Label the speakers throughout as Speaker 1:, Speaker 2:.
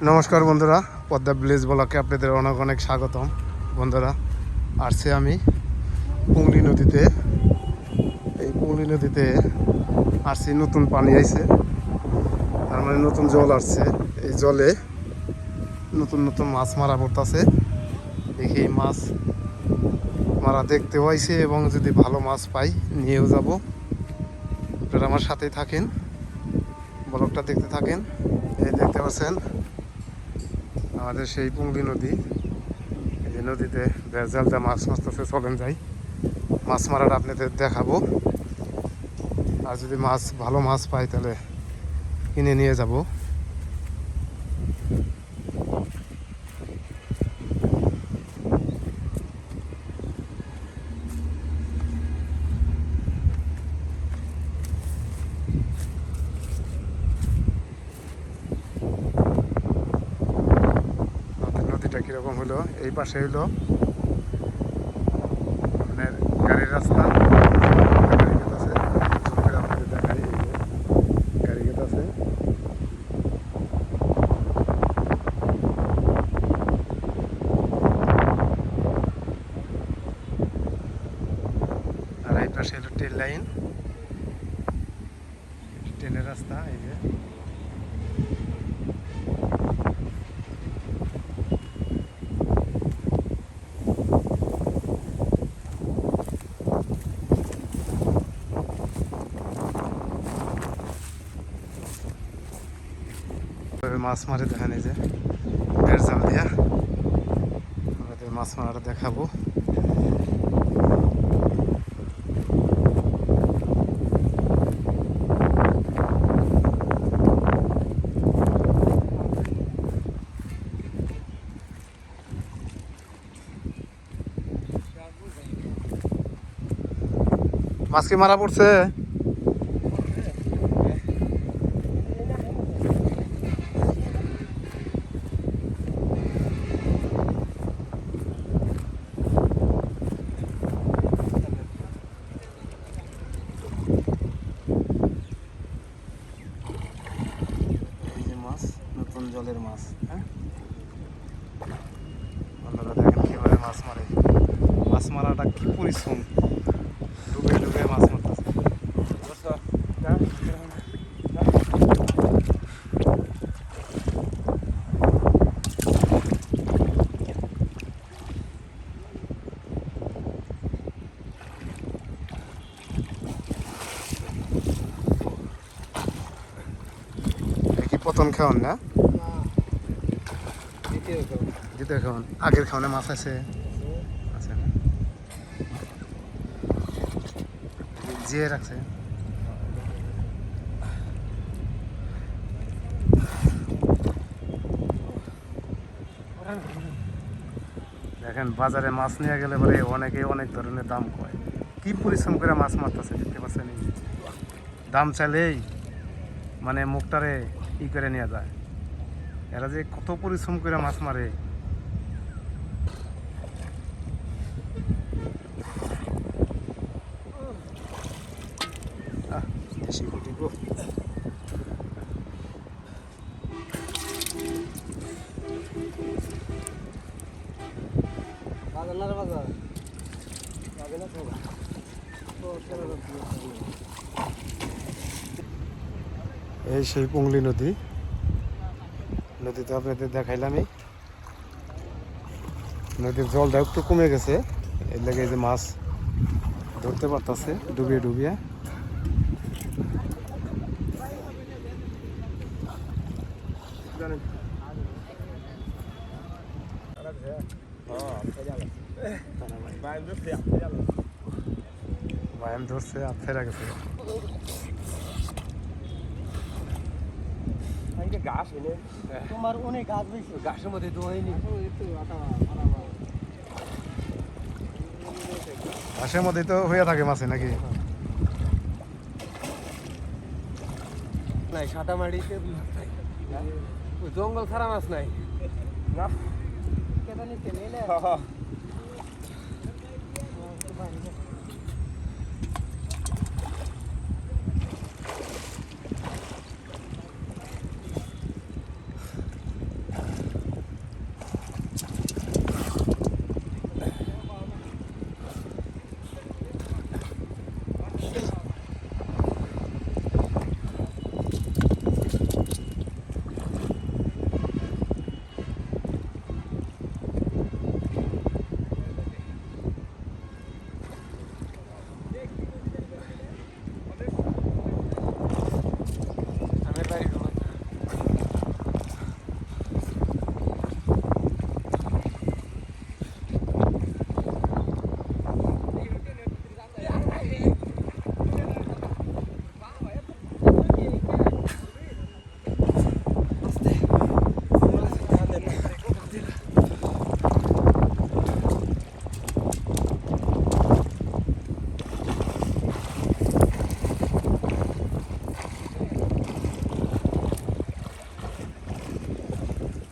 Speaker 1: নমস্কার বন্ধুরা, পদ্মা ভিলেজ ব্লকে আপনাদের অনেক অনেক স্বাগতম। বন্ধুরা, আসছে আমি পুংলি নদীতে। এই পুংলি নদীতে আসছি, নতুন পানি আইছে, তার মানে নতুন জল আসছে। এই জলে নতুন নতুন মাছ মারা পড়তেছে। দেখি মাছ মারা দেখতেও আইছে, এবং যদি ভালো মাছ পাই নিয়েও যাব। আপনারা আমার সাথেই থাকেন, ব্লগটা দেখতে থাকেন। এই দেখতে পাচ্ছেন আমাদের সেই পুংলি নদী। এই যে নদীতে ভেজাল যা মাছ মারতেছে, চলেন যাই মাছ মারাটা আপনাদের দেখাবো। আর যদি মাছ ভালো মাছ পাই তাহলে কিনে নিয়ে যাব। নদীটা কীরকম হলো, এই পাশে হলো আপনার গাড়ির রাস্তা, গাড়ি গেট আছে, আপনাদের দেখাই। এই যে গাড়ি গেট আছে, আর এই পাশে হলো ট্রেন লাইন, ট্রেনের রাস্তা। এই যে মাছ মারে দেখেন, এই যে জাল দিয়া আমাদের মাছ মারাটা দেখাবো। মাছ কি মারা পড়ছে? এই যে মাছ, নতুন জলের মাছ। হ্যাঁ, আপনারা দেখেন কিভাবে মাছ মারে। মাছ মারাটা কি পরিশ্রম, ডুবে ডুবে মাছ মারতেছে। কি প্রথম খাওয়ান না? দ্বিতীয় খাওয়ান। আগের খাওয়ানে মাছ আছে আছে না? জিয়ে রাখছে। দেখেন, বাজারে মাছ নিয়ে গেলে পরে অনেকে অনেক ধরনের দাম কয়। কি পরিশ্রম করে মাছ মারতেছে দেখতে পাচ্ছেন। দাম চাইলেই মানে মুখটারে ই করে নিয়ে যায়। এরা যে কত পরিশ্রম করে মাছ মারে। দেশি পুঁটি গো। এই সেই পুংলি নদী। নদীতে আপনাদের দেখাইলামই, নদীর জলটা একটু কমে গেছে, এর লেগে যে মাছ ধরতে পারতেছে ডুবিয়ে ডুবিয়ে। বায়াম ধরছে, আর ফেরা গেছে।
Speaker 2: তোমার অনেক গাছ হয়েছে, গাছের মধ্যে তো হয়নি।
Speaker 1: ঘাসের মধ্যেই তো হয়ে থাকে মাছে নাকি?
Speaker 2: নাই সাদা মাটিতে জঙ্গল ছাড়া মাছ নাই।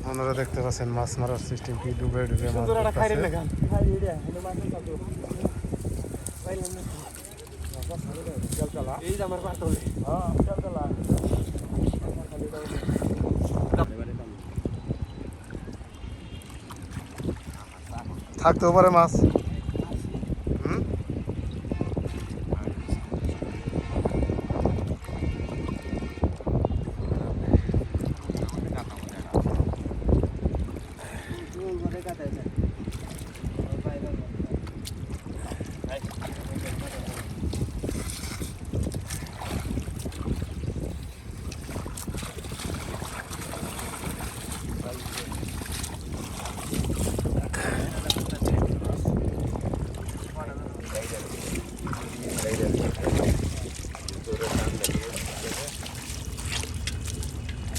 Speaker 1: আপনারা দেখতে পাচ্ছেন মাছ মারার সিস্টেম কি ডুবে ডুবে মাছ
Speaker 2: সুন্দর একটা খাইরে
Speaker 1: ধরতেছে।
Speaker 2: লাগান খাই রে এনে মাছ চালু পাইলেন না চল চলা এই যে আমার পার তোলে হ্যাঁ চল চলা
Speaker 1: থাকতেও পারে মাছ। হুম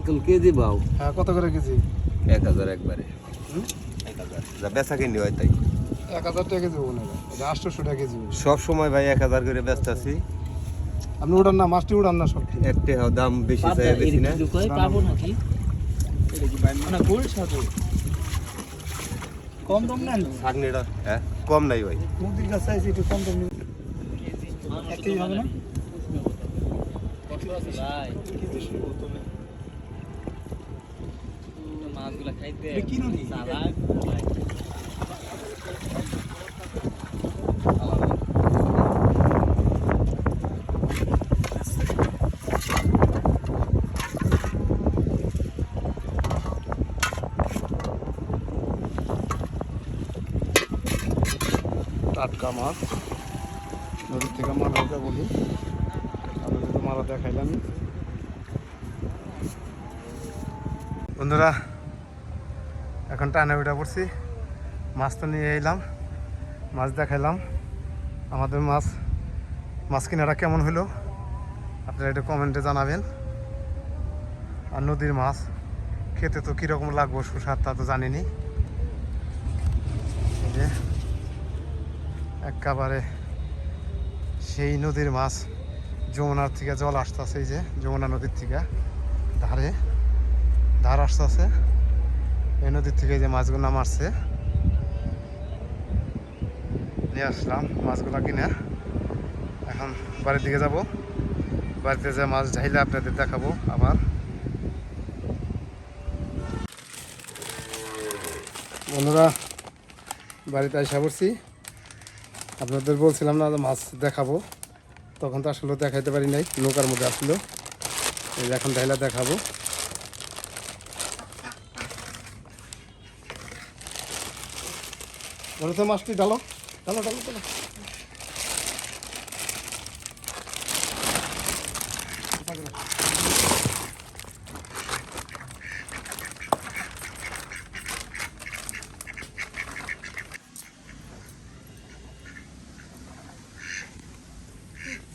Speaker 3: তুমি কেজি বাও
Speaker 1: হ্যাঁ কত করে কেজি?
Speaker 3: 1000 একবারে। 1000 যা বেচা কিনি হয় তাই
Speaker 1: 1000 টাকা কেজি হবে না, এটা 800 টাকা কেজি হবে।
Speaker 3: সব সময় ভাই 1000 করে ব্যস্ত আছি।
Speaker 1: আপনি উড়ান না, মাছটি উড়ান না সব।
Speaker 3: একটা দাম বেশি চাই বেশি না।
Speaker 2: পাবো নাকি এটা কি বাইন না গোল সাথে কম দাম না
Speaker 3: ছাগনিটা হ্যাঁ কম নাই ভাই।
Speaker 2: মুদির কাছে আছে একটু কম দাম এক কেজি হবে না
Speaker 4: মাছগুলা খাইতে
Speaker 2: এটা কি নদী
Speaker 4: চালাক
Speaker 1: টাটকা মাছ নদীর থেকে মারা যা বলি, আপনাদের তো মারা দেখাইলাম। বন্ধুরা এখন টানা উঠা পড়ছি, মাছ তো নিয়ে এলাম, মাছ দেখাইলাম। আমাদের মাছ কিনারা কেমন হলো আপনারা এটা কমেন্টে জানাবেন। আর নদীর মাছ খেতে তো কীরকম লাগবো সুস্বাদ তা তো জানিনি। এই যে একেবারে সেই নদীর মাছ, যমুনার থেকে জল আসতেছে, এই যে যমুনা নদীর থেকে ধার আসতেছে, এই নদীর থেকে যে মাছগুলো মারছে নিয়ে আসলাম মাছগুলো কিনে। এখন বাড়ির দিকে যাব, বাড়িতে যে মাছ ঝাইলে আপনাদের দেখাবো আবার। বন্ধুরা বাড়িতে আইসা পড়ছি, আপনাদের বলছিলাম না যে মাছ দেখাবো, তখন তো আসলে দেখাইতে পারি নাই, নৌকার মধ্যে আসলো। এই যে এখন ঢাইলা দেখাবো। বলো তো মাছটি ডালো ডালো ডালো ডালো।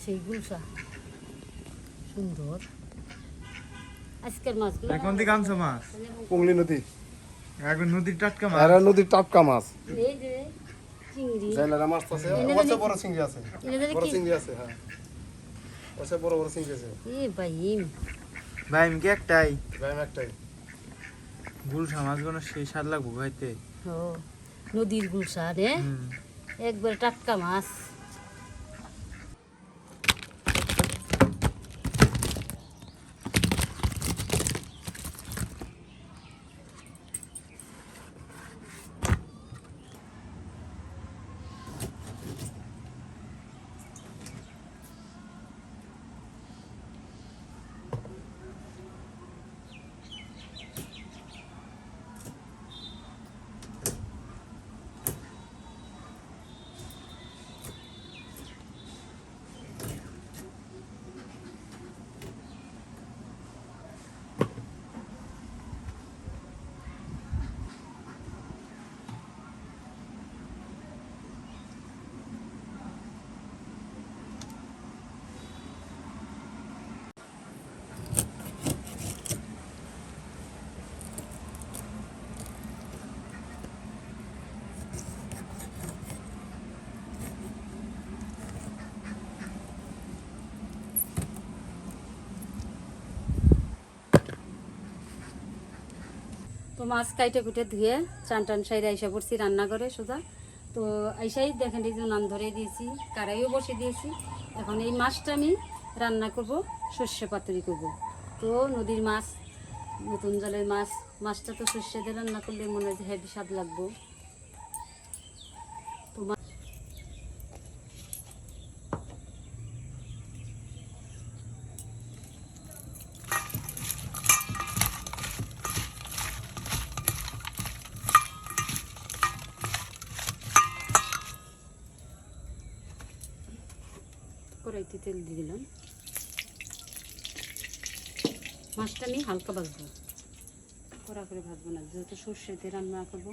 Speaker 5: সেই গুলশা সুন্দর আজকের মাছগুলো
Speaker 2: কোন দিকে আনছো মাছ
Speaker 1: পুংলি নদী,
Speaker 2: একবার নদীর টাটকা মাছ
Speaker 1: এরা নদীর টাটকা মাছ।
Speaker 5: এই যে চিংড়ি
Speaker 1: জাইলারা মাছ আছে,
Speaker 5: এনে
Speaker 1: অবশ্য
Speaker 5: জানি-
Speaker 1: বড় চিংড়ি আছে,
Speaker 5: এনে
Speaker 1: বড়
Speaker 5: কি
Speaker 1: চিংড়ি আছে, হ্যাঁ অবশ্য বড় বড় চিংড়ি আছে।
Speaker 5: এ ভাই
Speaker 2: ভাই আমি কি একটাই
Speaker 1: ভাই একটাই
Speaker 2: গুলশা মাছগুলো সেই স্বাদ লাগবো খাইতে
Speaker 5: ও নদীর গুলশা রে একবার টাটকা মাছ তো মাছ কাইটে কুটে ধুয়ে চান টান সাইডে আইসা পড়ছি রান্না করে সোজা। তো আইসাই দেখেন এই যে নান ধরে দিয়েছি, কারাইও বসে দিয়েছি। এখন এই মাছটা আমি রান্না করব, সর্ষে পাতুরি করব। তো নদীর মাছ, নতুন জলের মাছ, মাছটা তো সর্ষে দিয়ে রান্না করলে মনে হয় যে হেভি স্বাদ লাগবো। তো কড়াইতে তেল দিয়ে দিলাম। মাছটা আমি হালকা ভাজবো, কড়া করে ভাজবো না, যেহেতু সর্ষে দিয়ে রান্না করবো।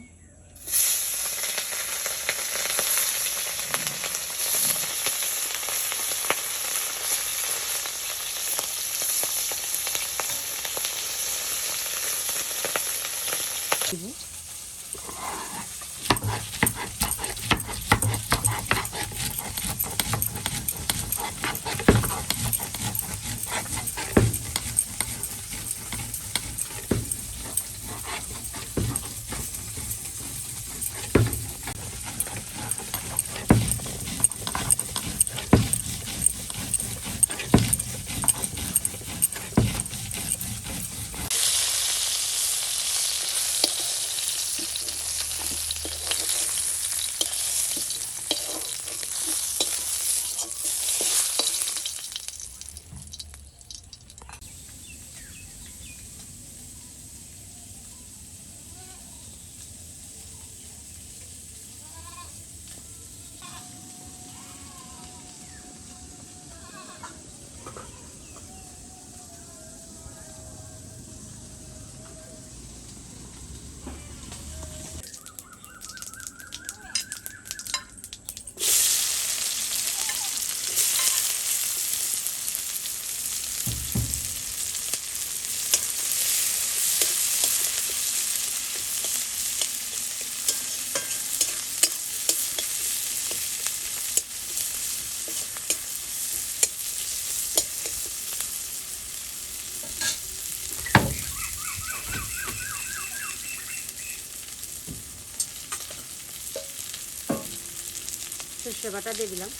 Speaker 5: সর্ষে বাটা দিয়ে দিলাম।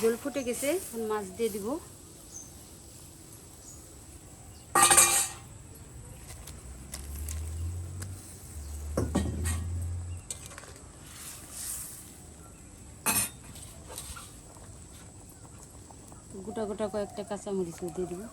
Speaker 5: জল ফুটে গেছে, এখন মাছ দিয়ে দিব। গোটা গোটা কয়েকটা কাঁচামরিচ দিয়ে দিব।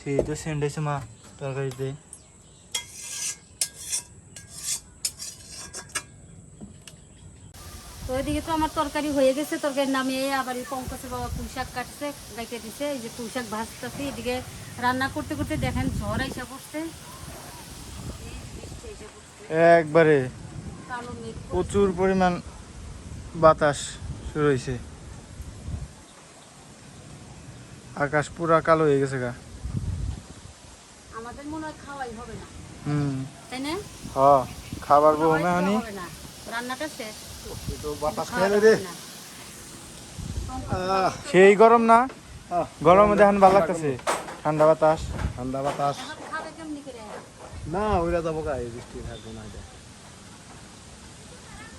Speaker 2: সেই তো সেন্ড হয়েছে মা তরকারিতে।
Speaker 5: তো ওইদিকে তো আমার তরকারি হয়ে গেছে, তরকারি নামিয়ে আবার এই পঙ্কজের বাবা পুঁই শাক কাটছে, গাইতে দিছে, এই যে পুঁই শাক ভাজতেছি। এদিকে রান্না করতে করতে দেখেন ঝড় আইসা পড়ছে,
Speaker 2: একবারে
Speaker 5: কালো মেঘ করে।
Speaker 2: প্রচুর পরিমাণ বাতাস শুরু হয়েছে, আকাশ পুরা কালো হয়ে গেছে গা।
Speaker 5: আমাদের মনে হয় খাওয়াই হবে না, তাই না?
Speaker 2: খাবার বউ
Speaker 5: খাওয়াই তো
Speaker 2: মেহনি
Speaker 5: হবে না, রান্নাটা শেষ।
Speaker 1: তো বাতাস
Speaker 5: খাওয়া
Speaker 1: খেয়ে রে।
Speaker 5: হবে না।
Speaker 2: সেই গরম না, গরমে দেখেন ভালো লাগতেছে, ঠান্ডা বাতাস।
Speaker 1: ঠান্ডা বাতাস
Speaker 5: এখন খাবে কেমনি করে?
Speaker 1: না ওইরা যাবো গা, এই বৃষ্টি থাকবো না, এটা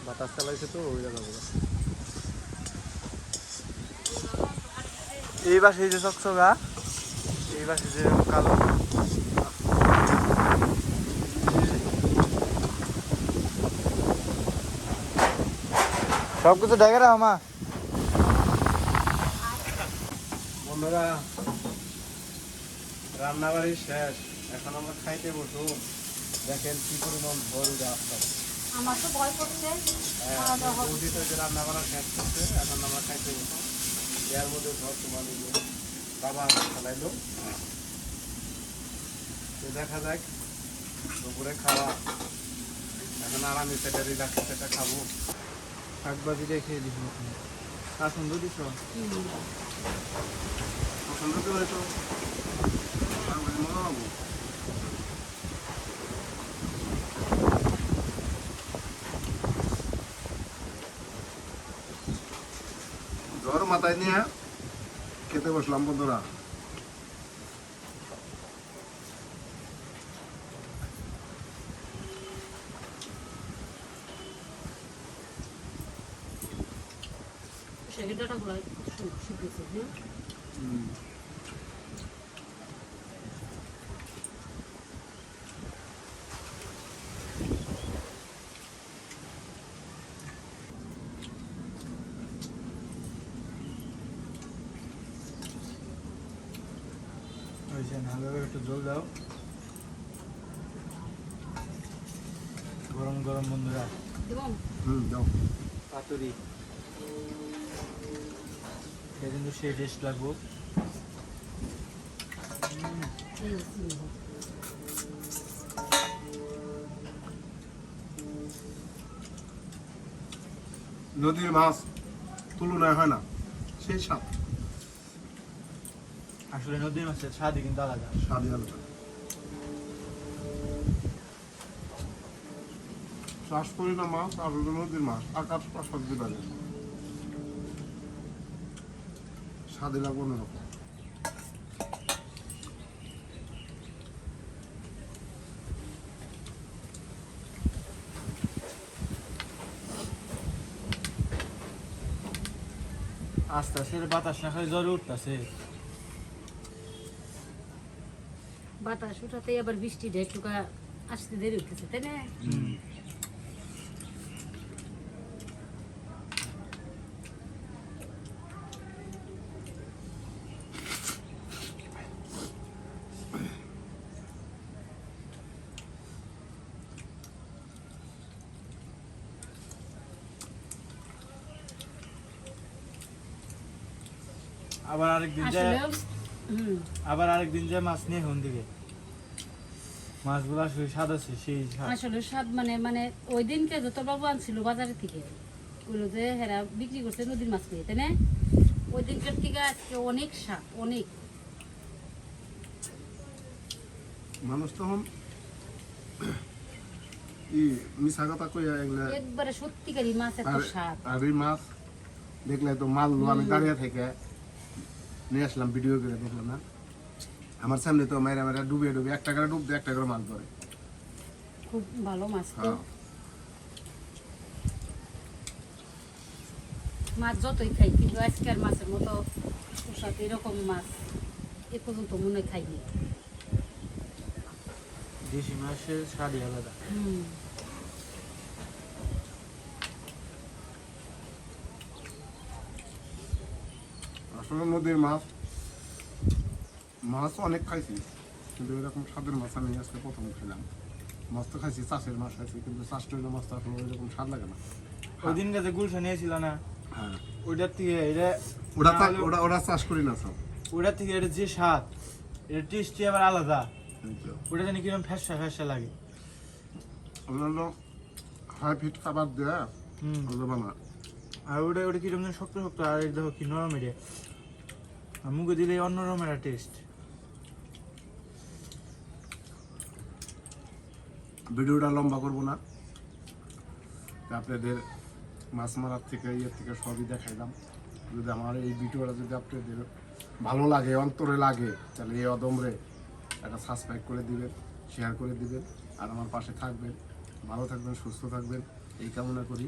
Speaker 1: বাতাস চালাইছে তো ওইরা যাবো গা।
Speaker 2: এই পাশে যে চকচকা, এই পাশে যে কালো। সবকিছু ডেকে রাখো মা।
Speaker 1: বন্ধুরা রান্না বাড়ি শেষ, এখন আমরা খাইতে বসবো। দেখেন কি পরিমাণ ঝড় উঠে আসতে হবে।
Speaker 5: আমার তো ভয় করছে, খাওয়া দাওয়া হবে।
Speaker 1: বৌদি তো যে রান্না করা শেষ করছে, এখন আমরা খাইতে বসবো। এর মধ্যে ঝড় তোমার বাবা চালাইলো, তো দেখা যাক দুপুরে খাওয়া। এখন আরামে সেটা রিল্যাক্সে সেটা খাবো।
Speaker 2: শাকভাজি রেখে দিব, সুন্দর দিছ।
Speaker 1: পছন্দ করে তো শাকভাজি মজা পাবো। ঝড় মাথায় নিয়ে খেতে বসলাম বন্ধুরা।
Speaker 5: সেকেন্ডটা গুলো শিখেছে, হ্যাঁ।
Speaker 2: হালকা করে একটু জল দাও, গরম গরম বন্ধুরা।
Speaker 5: এবং
Speaker 1: যাও।
Speaker 2: পাতুরি এটা কিন্তু সেই টেস্ট লাগবো।
Speaker 1: নদীর মাছ তুলনায় হয় না, সেই স্বাদ,
Speaker 2: আসলে নদীর মাছের স্বাদই কিন্তু আলাদা।
Speaker 1: স্বাদই আলাদা। চাষ করি না মাছ, আর হলো নদীর মাছ, আকাশ পাশাদ দিবারে স্বাদই লাগবে অন্যরকম।
Speaker 2: আস্তে আস্তে বাতাস না খালি জ্বরে উঠতেছে।
Speaker 5: বাতাস উঠাতে আবার বৃষ্টি একটুকা আসতে দেরি উঠতেছে, তাই না?
Speaker 2: আবার আরেকদিন যে মাছ নিয়ে এখন দিকে মাছগুলো আসলে স্বাদ আছে, সেই স্বাদ।
Speaker 5: আসলে স্বাদ মানে মানে ওই দিনকে যত বাবু আনছিল বাজারে থেকে, ওগুলো যে হেরা বিক্রি করছে নদীর মাছ নিয়ে, তাই না? ওই দিনকার থেকে আজকে অনেক স্বাদ, অনেক।
Speaker 1: মানুষ তখন মিশা কথা কইয়া এগুলা,
Speaker 5: একবারে সত্যিকারই মাছ এত স্বাদ।
Speaker 1: আর এই মাছ দেখলে তো মাল আমি দাঁড়িয়ে থেকে নিয়ে আসলাম, ভিডিও করে দেখলাম না আমার সামনে তো মেয়েরা মেয়েরা ডুবে ডুবে একটা করে ডুবতে একটা করে মাছ ধরে।
Speaker 5: খুব ভালো মাছ তো।
Speaker 1: হ্যাঁ।
Speaker 5: মাছ যতই খাই কিন্তু আজকের মাছের মতো সুস্বাদ এরকম মাছ এ পর্যন্ত মনে হয় খাইনি।
Speaker 2: দেশি মাছের স্বাদই আলাদা।
Speaker 1: আসলে নদীর মাছ মাছ অনেক খাইছি, কিন্তু এরকম স্বাদের মাছ আমি আজকে প্রথম খেলাম। মাছ তো খাইছি, চাষের মাছ খাইছি, কিন্তু চাষ করলে মাছ তো আসলে ওইরকম স্বাদ লাগে না।
Speaker 2: ওই দিনকে যে গুলশা নিয়েছিল না
Speaker 1: হ্যাঁ
Speaker 2: ওইটার থেকে এটা
Speaker 1: ওটা চাষ করি না সব।
Speaker 2: ওইটার থেকে এটা যে স্বাদ এটা টেস্টই আবার আলাদা। ওটা জানি কিরকম ফ্যাসা ফ্যাসা লাগে।
Speaker 1: অন্যান্য হাই ফিট খাবার দেয়া
Speaker 2: হুম
Speaker 1: বানা।
Speaker 2: আর ওটা কিরকম যেন শক্ত শক্ত, আর এটা দেখো কি নরম এটা, আর মুখে দিলে অন্যরকম একটা টেস্ট।
Speaker 1: ভিডিওটা লম্বা করবো না, আপনাদের মাছ মারার থেকে ইয়ের থেকে সবই দেখাইলাম। যদি আমার এই ভিডিওটা যদি আপনাদের ভালো লাগে, অন্তরে লাগে, তাহলে এই অদমরে একটা সাবস্ক্রাইব করে দিবেন, শেয়ার করে দিবেন, আর আমার পাশে থাকবেন। ভালো থাকবেন, সুস্থ থাকবেন এই কামনা করি।